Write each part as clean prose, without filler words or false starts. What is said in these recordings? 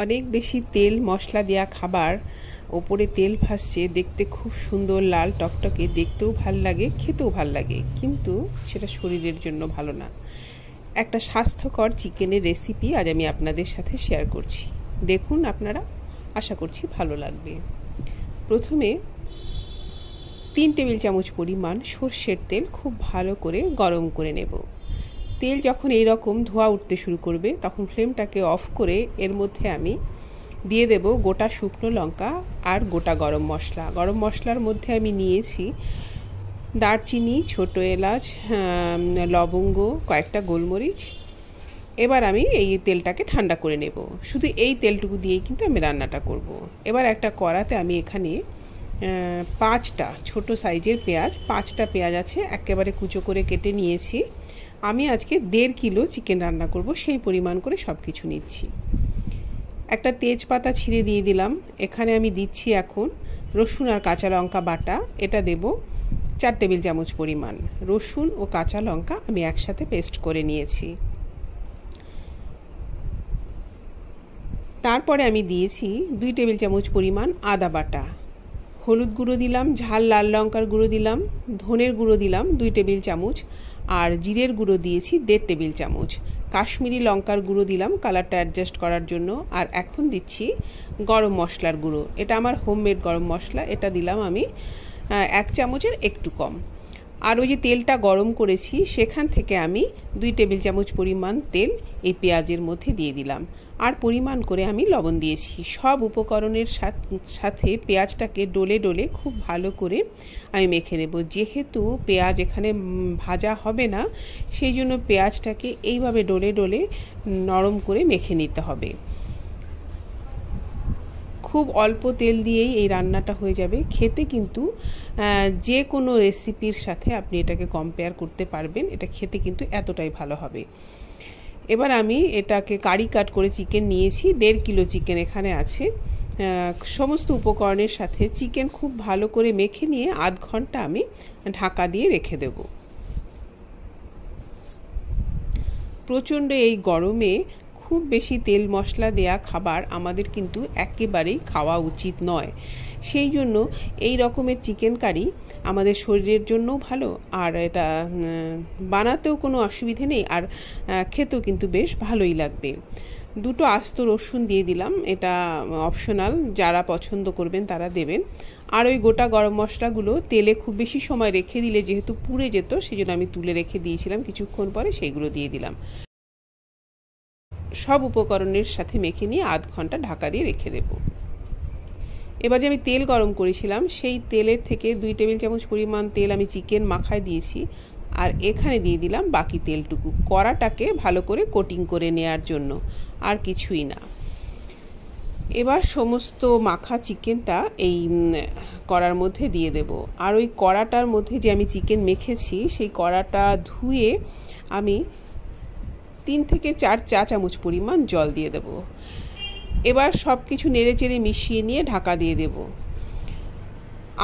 অনেক বেশি তেল মশলা দেওয়া খাবার ওপরে তেল ভাসছে, দেখতে খুব সুন্দর লাল টকটকে, দেখতেও ভাল লাগে, খেতেও ভাল লাগে, কিন্তু সেটা শরীরের জন্য ভালো না। একটা স্বাস্থ্যকর চিকেনের রেসিপি আজ আমি আপনাদের সাথে শেয়ার করছি, দেখুন আপনারা, আশা করছি ভালো লাগবে। প্রথমে 3 টেবিল চামচ পরিমাণ সর্ষের তেল খুব ভালো করে গরম করে নেব। তেল যখন এই রকম ধোঁয়া উঠতে শুরু করবে তখন ফ্লেমটাকে অফ করে এর মধ্যে আমি দিয়ে দেব গোটা শুকনো লঙ্কা আর গোটা গরম মশলা। গরম মশলার মধ্যে আমি নিয়েছি দারচিনি, ছোট এলাচ, লবঙ্গ, কয়েকটা গোলমরিচ। এবার আমি এই তেলটাকে ঠান্ডা করে নেব। শুধু এই তেলটুকু দিয়েই কিন্তু আমি রান্নাটা করব। এবার একটা কড়াতে আমি এখানে 5টা ছোট সাইজের পেঁয়াজ, 5টা পেঁয়াজ আছে, একেবারে কুচো করে কেটে নিয়েছি। আমি আজকে 1.5 কিলো চিকেন রান্না করব, সেই পরিমাণ করে সব কিছু নিচ্ছি। একটা তেজপাতা ছিঁড়ে দিয়ে দিলাম। এখানে আমি দিচ্ছি এখন রসুন আর কাঁচা লঙ্কা বাটা, এটা দেব 4 টেবিল চামচ পরিমাণ। রসুন ও কাঁচা লঙ্কা আমি একসাথে পেস্ট করে নিয়েছি। তারপরে আমি দিয়েছি 2 টেবিল চামচ পরিমাণ আদা বাটা। হলুদ গুঁড়ো দিলাম, ঝাল লাল লঙ্কার গুঁড়ো দিলাম, ধনের গুঁড়ো দিলাম 2 টেবিল চামচ, আর জিরের গুঁড়ো দিয়েছি 1.5 টেবিল চামচ। কাশ্মীরি লঙ্কার গুঁড়ো দিলাম কালারটা অ্যাডজাস্ট করার জন্য। আর এখন দিচ্ছি গরম মশলার গুঁড়ো, এটা আমার হোমমেড গরম মশলা, এটা দিলাম আমি 1 চামচের একটু কম। আর ওই যে তেলটা গরম করেছি সেখান থেকে আমি 2 টেবিল চামচ পরিমাণ তেল এই পেঁয়াজের মধ্যে দিয়ে দিলাম। আর পরিমাণ করে আমি লবণ দিয়েছি। সব উপকরণের সাথে পেঁয়াজটাকে ডলে ডলে খুব ভালো করে আমি মেখে নেব। যেহেতু পেঁয়াজ এখানে ভাজা হবে না, সেই জন্য পেঁয়াজটাকে এইভাবে ডলে ডলে নরম করে মেখে নিতে হবে। খুব অল্প তেল দিয়েই এই রান্নাটা হয়ে যাবে। খেতে কিন্তু যে কোনো রেসিপির সাথে আপনি এটাকে কম্পেয়ার করতে পারবেন, এটা খেতে কিন্তু এতটাই ভালো হবে। এবার আমি এটাকে কারি কাট করে চিকেন নিয়েছি, 1.5 কিলো চিকেন এখানে আছে। সমস্ত উপকরণের সাথে চিকেন খুব ভালো করে মেখে নিয়ে আধ ঘন্টা আমি ঢাকা দিয়ে রেখে দেব। প্রচণ্ড এই গরমে খুব বেশি তেল মশলা দেয়া খাবার আমাদের কিন্তু একেবারেই খাওয়া উচিত নয়। সেই জন্য এই রকমের চিকেন কারি আমাদের শরীরের জন্যও ভালো, আর এটা বানাতেও কোনো অসুবিধে নেই, আর খেতেও কিন্তু বেশ ভালোই লাগবে। 2টো আস্ত রসুন দিয়ে দিলাম, এটা অপশনাল, যারা পছন্দ করবেন তারা দেবেন। আর ওই গোটা গরম মশলাগুলো তেলে খুব বেশি সময় রেখে দিলে যেহেতু পুড়ে যেত, সেই জন্য আমি তুলে রেখে দিয়েছিলাম, কিছুক্ষণ পরে সেইগুলো দিয়ে দিলাম। সব উপকরণের সাথে মেখে নিয়ে আধ ঘন্টা ঢাকা দিয়ে রেখে দেব। এবার যে আমি তেল গরম করেছিলাম সেই তেলের থেকে 2 টেবিল চামচ পরিমাণ তেল আমি চিকেন মাখায় দিয়েছি, আর এখানে দিয়ে দিলাম বাকি তেলটুকু, কড়াটাকে ভালো করে কোটিং করে নেওয়ার জন্য, আর কিছুই না। এবার সমস্ত মাখা চিকেনটা এই কড়ার মধ্যে দিয়ে দেব। আর ওই কড়াটার মধ্যে যে আমি চিকেন মেখেছি সেই কড়াটা ধুয়ে আমি 3 থেকে 4 চা চামচ পরিমাণ জল দিয়ে দেব। এবার সব কিছু নেড়ে চেড়ে মিশিয়ে নিয়ে ঢাকা দিয়ে দেব।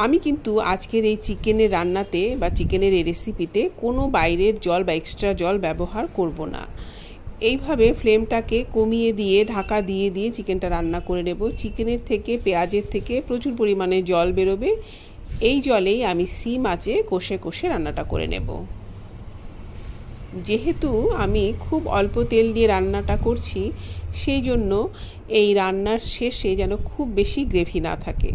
আমি কিন্তু আজকের এই চিকেনের রান্নাতে বা চিকেনের এই রেসিপিতে কোনো বাইরের জল বা এক্সট্রা জল ব্যবহার করব না। এইভাবে ফ্লেমটাকে কমিয়ে দিয়ে ঢাকা দিয়ে দিয়ে চিকেনটা রান্না করে নেব। চিকেনের থেকে, পেঁয়াজের থেকে প্রচুর পরিমাণে জল বেরোবে। এই জলেই আমি সিম আঁচে কষে কষে রান্নাটা করে নেব। যেহেতু আমি খুব অল্প তেল দিয়ে রান্নাটা করছি, সেই জন্য এই রান্নার শেষে যেন খুব বেশি গ্রেভি না থাকে।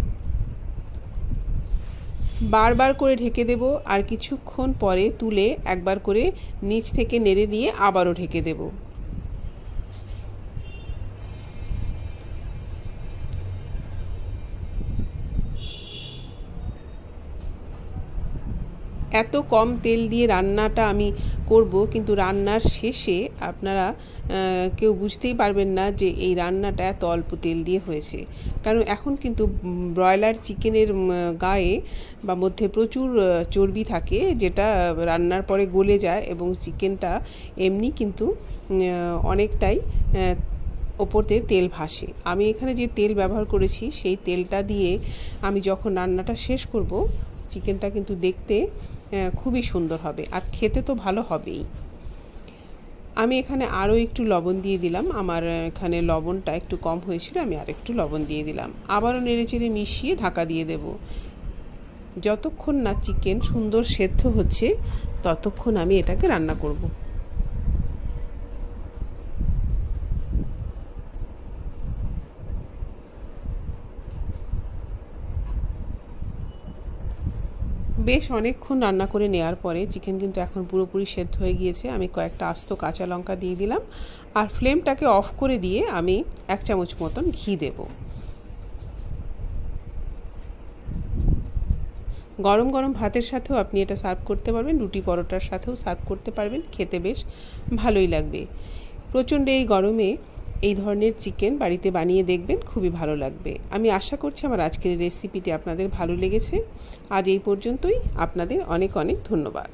বারবার করে ঢেকে দেব, আর কিছুক্ষণ পরে তুলে একবার করে নিচ থেকে নেড়ে দিয়ে আবারও ঢেকে দেব। এত কম তেল দিয়ে রান্নাটা আমি করব, কিন্তু রান্নার শেষে আপনারা কেউ বুঝতেই পারবেন না যে এই রান্নাটা এত অল্প তেল দিয়ে হয়েছে। কারণ এখন কিন্তু ব্রয়লার চিকেনের গায়ে বা মধ্যে প্রচুর চর্বি থাকে, যেটা রান্নার পরে গলে যায়, এবং চিকেনটা এমনি কিন্তু অনেকটাই ওপরতে তেল ভাসে। আমি এখানে যে তেল ব্যবহার করেছি সেই তেলটা দিয়ে আমি যখন রান্নাটা শেষ করব, চিকেনটা কিন্তু দেখতে খুবই সুন্দর হবে, আর খেতে তো ভালো হবেই। আমি এখানে আরও একটু লবণ দিয়ে দিলাম, আমার এখানে লবণটা একটু কম হয়েছিল, আমি আর একটু লবণ দিয়ে দিলাম। আবারও নেড়েচেড়ে মিশিয়ে ঢাকা দিয়ে দেব। যতক্ষণ না চিকেন সুন্দর সেদ্ধ হচ্ছে ততক্ষণ আমি এটাকে রান্না করব। বেশ অনেকক্ষণ রান্না করে নেওয়ার পরে চিকেন কিন্তু এখন পুরোপুরি সেদ্ধ হয়ে গিয়েছে। আমি কয়েকটা আস্ত কাঁচা লঙ্কা দিয়ে দিলাম আর ফ্লেমটাকে অফ করে দিয়ে আমি 1 চামচ মতন ঘি দেব। গরম গরম ভাতের সাথেও আপনি এটা সার্ভ করতে পারবেন, রুটি পরোটার সাথেও সার্ভ করতে পারবেন, খেতে বেশ ভালোই লাগবে। প্রচণ্ড এই গরমে এই ধরনের চিকেন বাড়িতে বানিয়ে দেখবেন, খুবই ভালো লাগবে। আমি আশা করছি আমার আজকের রেসিপিটি আপনাদের ভালো লেগেছে। আজ এই পর্যন্তই, আপনাদের অনেক অনেক ধন্যবাদ।